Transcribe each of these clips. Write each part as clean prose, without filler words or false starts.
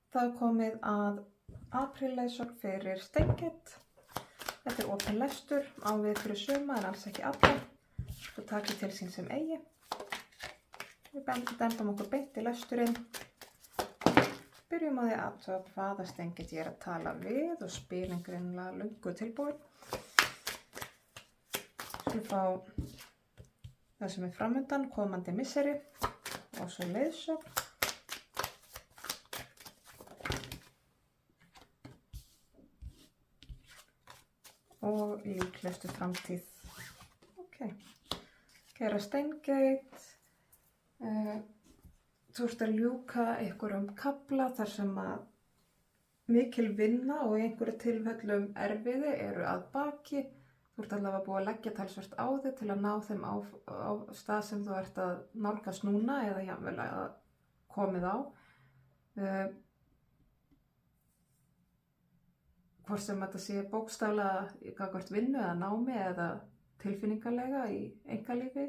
Það er komið að apríl-leiðsögn fyrir Steingate. Þetta er opinn lestur, á við fyrir suma en alls ekki alla. Svo takið til sín sem eigi. Við dembum okkur beint í lesturinn. Byrjum á því að athuga hvaða Steingate ég er að tala við og spilin greinilega löngu tilbúin. Svo fá það sem er framundan, komandi misseri og svo leiðsögn. Og líklegustu framtíð. Kæra Steingate, þú ert að ljúka einhverjum kafla þar sem að mikil vinna og í einhverju tilfellum erfiði eru að baki. Þú ert allavega búið að leggja talsvert á þig til að ná þeim á stað sem þú ert að nálgast núna eða jafnvel að komið á. Hvort sem þetta sé bókstaflega gagnvart vinnu eða námi eða tilfinningalega í einkalífi.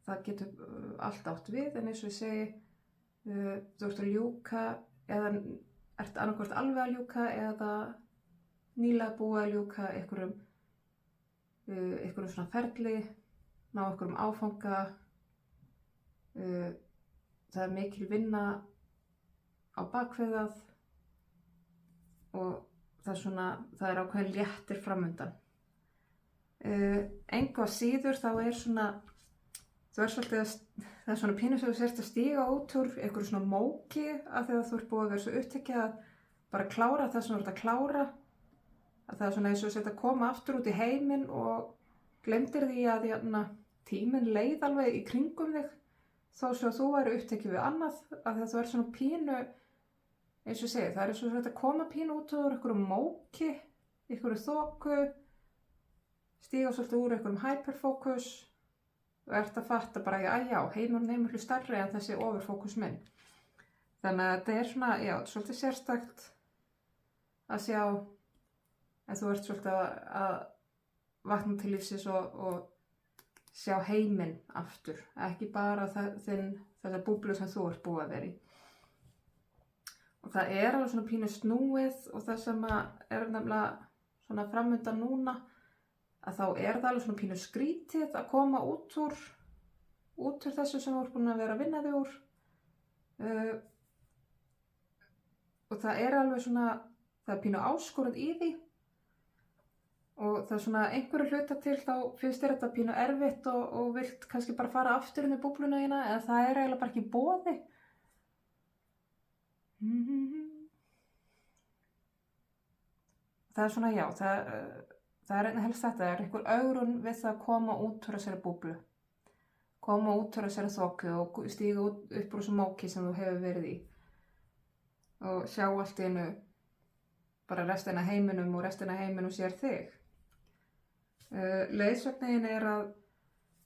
Það getur allt átt við, en eins og ég segi, þú ert að ljúka eða ert annarkvort alveg að ljúka eða nýlega búið að ljúka einhverjum svona ferli, ná einhverjum áfanga. Það er mikil vinna á bakvið það og það er ákveðin léttir framundan. Engu að síður þá er svona, það er svona pínu sem þú sért að stíga út úr einhverju svona móki af því að þú ert búið að vera svo upptekið að bara klára það sem þú ert að klára. Að það er svona eins og þú sért að koma aftur út í heiminn og glemdir því að tíminn leið alveg í kringum þig þó svo að þú væri upptekið við annað, af því að þú ert svona pínu, eins og ég segi, það er eins og þú ert að koma pínu út úr einhverju móki, einhverju þoku, stíga svolítið úr einhverjum hyperfókus og ert að fatta bara, já, heimurinn er miklu stærri en þessi overfókus minn. Þannig að þetta er svona, já, svolítið sérstakt að sjá, en þú ert svolítið að vakna til lífsins og sjá heiminn aftur, ekki bara þessa búblu sem þú ert búið að vera í. Og það er alveg svona pínu snúið og það sem er nefnilega svona framundan núna, að þá er það alveg svona pínu skrítið að koma út úr þessu sem þú ert búin að vera að vinna þig úr. Og það er alveg svona, það er pínu áskorun í því og það er svona einhverju hluta til þá finnst þér þetta pínu erfitt og vilt kannski bara fara aftur inn í búbluna þína, eða það er eiginlega bara ekki í boði. Það er svona, já, það er einnig helst þetta, það er einhver ögrun við það að koma út úr þessari búblu, koma út úr þessari þoku og stíga upp úr þessu móki sem þú hefur verið í og sjá allt í einu bara restina af heiminum og restina af heiminum sér þig. Leiðsögnin er að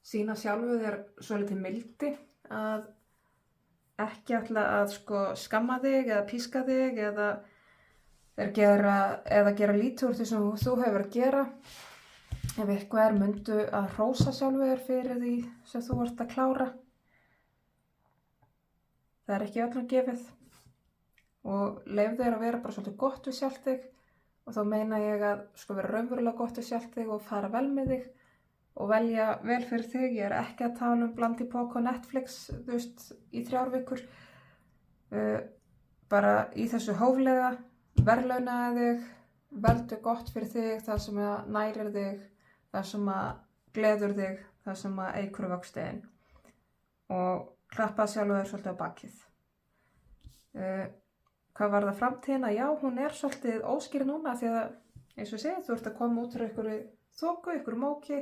sýna sjálfu þér svolítið mildi, að ekki ætla að skamma þig eða píska þig eða gera lítið úr því sem þú hefur að gera. Ef eitthvað myndu að hrósa sjálfu þér fyrir því sem þú ert að klára. Það er ekki öllum gefið og leyfðu þér að vera bara svolítið gott við sjálft þig, og þá meina ég að vera raunverulega gott við sjálft þig og fara vel með þig og velja vel fyrir þig. Ég er ekki að tala um bland í póka og Netflix, þú veist, í 3 vikur. Bara í þessu hóflega, verðlaunaðu þig, veldu gott fyrir þig, það sem nærir þig, það sem gleður þig, það sem eykur vöxtinn og klappa sjálfur þér svolítið á bakið. Hvað var það framtíðina? Já, hún er svolítið óskýr núna því að, eins og ég segi, þú ert að koma út úr einhverju þoku, einhverju móki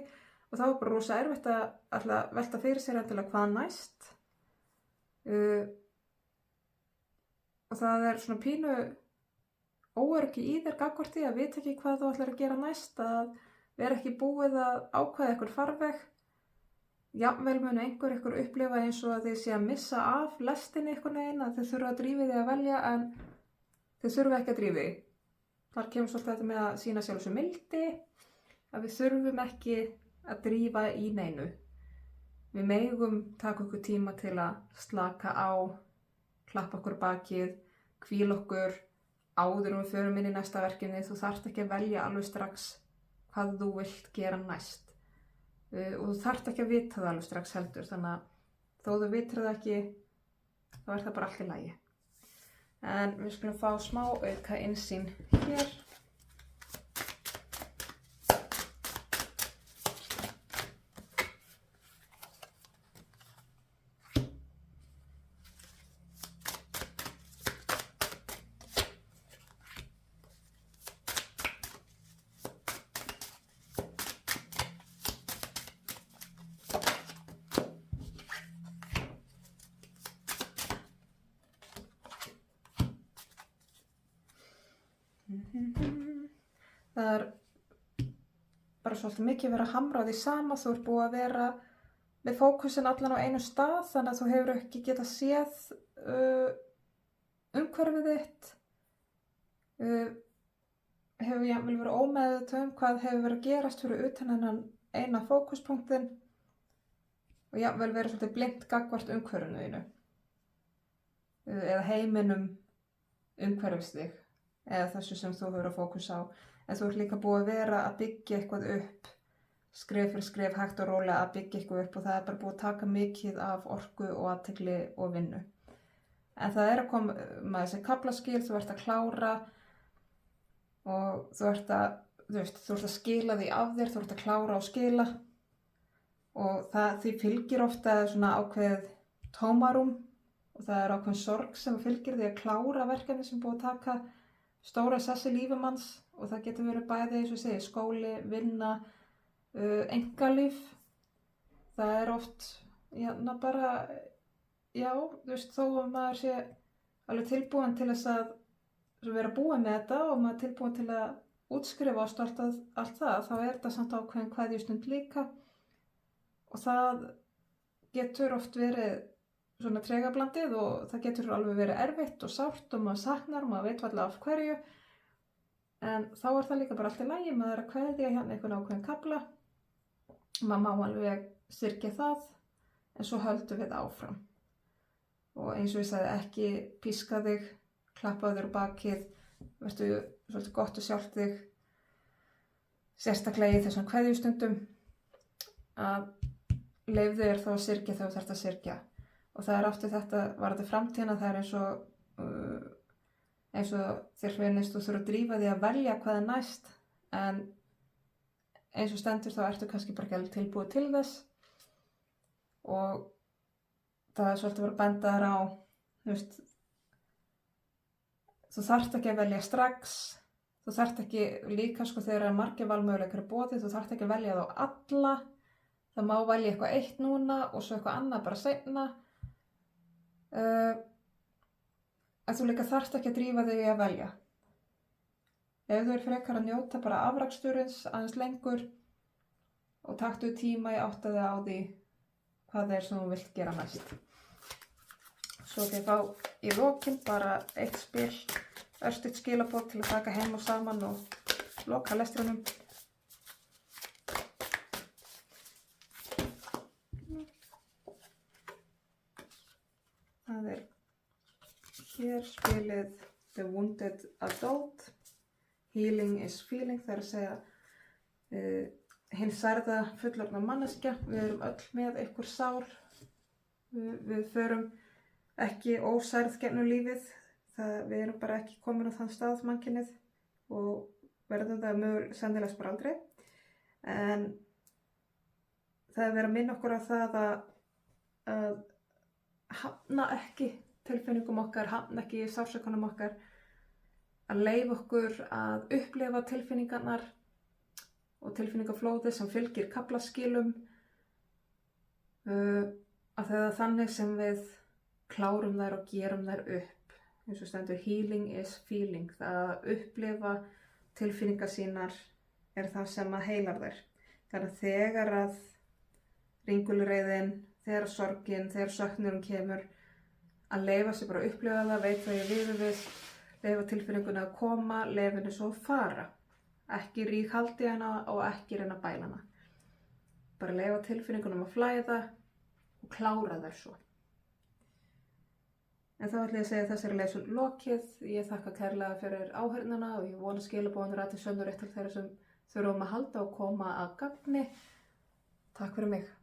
og þá er bara rosa erfitt að velta fyrir sér endilega hvað næst. Og það er svona pínu óöryggi í þér gagnvart því að vita ekki hvað þú ætlar að gera næst, að vera ekki búið að ákveða einhver farveg. Jafnvel munu einhver upplifa eins og að þið sé að missa af lestinni einhvern veginn, að þið þurfa að drífa þig að velja en þið þurfa ekki að drífa þig. Þar kemur svolítið þetta með að sýna sjálf svo mildi, að við þurfum ekki að drífa í neinu. Við megum taka okkur tíma til að slaka á, klappa okkur bakið, hvíla okkur áður við förum inn í næsta verkefni. Þú þarft ekki að velja alveg strax hvað þú vilt gera næst. Og þú þarft ekki að vita það alveg strax heldur, þannig að þó þú vitir það ekki, þá það bara allt í lagi. En við skulum fá smá auka innsýn hér. Það bara svolítið mikið verið að hamra á því sama. Þú búið að vera með fókusin allan á einu stað, þannig að þú hefur ekki getað séð umhverfið þitt. Hefur jafnvel verið ómeðvituð hvað hefur verið að gerast fyrir utan þennan eina fókuspunktinn og jafnvel verið svolítið blint gagnvart umhverfinu þínu eða heiminum umhverfis þig eða þessu sem þú hefur að fókusa á. En þú ert líka búið að vera að byggja eitthvað upp, skref fyrir skref, hægt og rólega að byggja eitthvað upp og það bara búið að taka mikið af orku og athygli og vinnu. En það að koma með þessi kaflaskil, þú ert að klára og þú ert að skila því af þér, þú ert að klára og skila og því fylgir ofta svona ákveðið tómarúm og það ákveðin sorg sem fylgir því að klára verkefni sem búið að taka stóra sessi lífum manns og það getur verið bæði, eins og ég segi, skóli, vinna, einkalíf. Það oft, bara, þó að maður sé alveg tilbúin til þess að vera búin með þetta og maður tilbúin til að útskrifast allt það, þá þetta samt ákveðin kveðjustund líka og það getur oft verið svona tregablandið og það getur alveg verið erfitt og sárt og maður saknar og maður veit varla af hverju. En þá það líka bara allt í lagi, maður að kveðja hérna einhvern ákveðin kafla. Maður má alveg syrgja það, en svo höldum við áfram. Og eins og ég sagði, ekki píska þig, klappa þér á bakið, vertu svolítið gott og sjálft þig, sérstaklega í þessum kveðjustundum, að leyfðu þér þá að syrgja þegar þú þarft að syrgja. Og það aftur þetta, varðandi framtíðina, það eins og þér finnst þú þurfa að drífa því að velja hvað næst, en eins og stendur þá ertu kannski bara ekki alveg tilbúið til þess og það svolítið verið að benda þér á, þú þarft ekki að velja strax, þú þarft ekki líka þegar margir valmöguleikar í boði, þú þarft ekki að velja þá alla, það má velja eitthvað eitt núna og svo eitthvað annað bara seinna. En þú líka þarft ekki að drífa þig í að velja. Ef þú frekar að njóta bara afraksturins aðeins lengur og taktu tíma í áttaði á því hvað sem þú vilt gera næst. Svo þið fá í lokin bara eitt spil, örstutt skilaboð til að taka heim og saman og loka lestrinum. Það hér spilið The Wounded Adult, Healing is Feeling, það að segja hinn særða fullorðna manneskja. Við erum öll með einhver sár, við förum ekki ósærð gegnum lífið, við erum bara ekki komin á þann stað mannkynið og verðum það sennilega bara aldrei. En það verið að minna okkur á það að hafna ekki tilfinningum okkar, hafna ekki sársaukanum okkar, að leyfa okkur að upplifa tilfinningarnar og tilfinningaflóðið sem fylgir kaflaskilum, að það þannig sem við klárum þær og gerum þær upp. Eins og stendur healing is feeling, það að upplifa tilfinningar sínar það sem að heilar þær. Þannig að þegar að ringulreiðin, þegar sorgin, þegar söknurum kemur, að leyfa sig bara að upplifa það, veit hvað ég við, leyfa tilfinninguna að koma, leyfa henni svo að fara. Ekki ríghaldi hana og ekki reyna að bæla hana. Bara leyfa tilfinningunum að flæða og klára þær svo. En þá ætla ég að segja að þessari leysun lokið. Ég þakka kærlega fyrir áheyrnina og ég vona skilabóðin ræti sönnu rétt til þeirra sem þurfum að halda og koma að gagni. Takk fyrir mig.